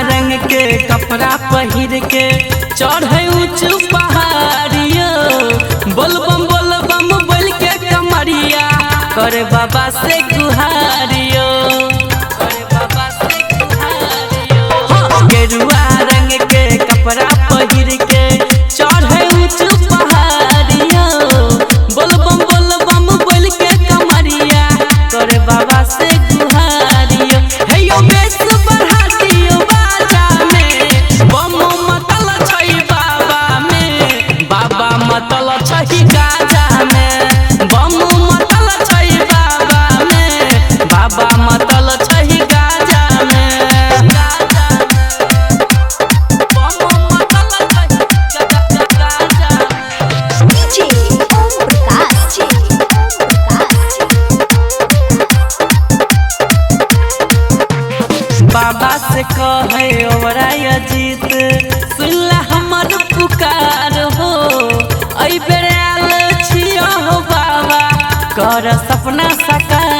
रंग के कपड़ा पहिर के चढ़े ऊंच पहाड़ियो बोल बम बोल के कमरिया करे बाबा से गुहारियो गेरुआ रंग के कपड़ा पहिर के चढ़े ऊंच पहाड़ियो बोल बम बोल के कमरिया करे बाबा से गुहारियो हेयो बेस बढ़ा दियो बाजा में बम मतल छै बाबा में बाबा मतल छै गाजा में बम मतल छै बाबा में बाबा मतल छै गाजा में बम मतल छै गाजा में डीजे ओम प्रकाश बाबा से कहे ओरा अजीत सुनला हमर पुकार हो ऐ बेर आयल छियो हो बाबा कर सपना साकार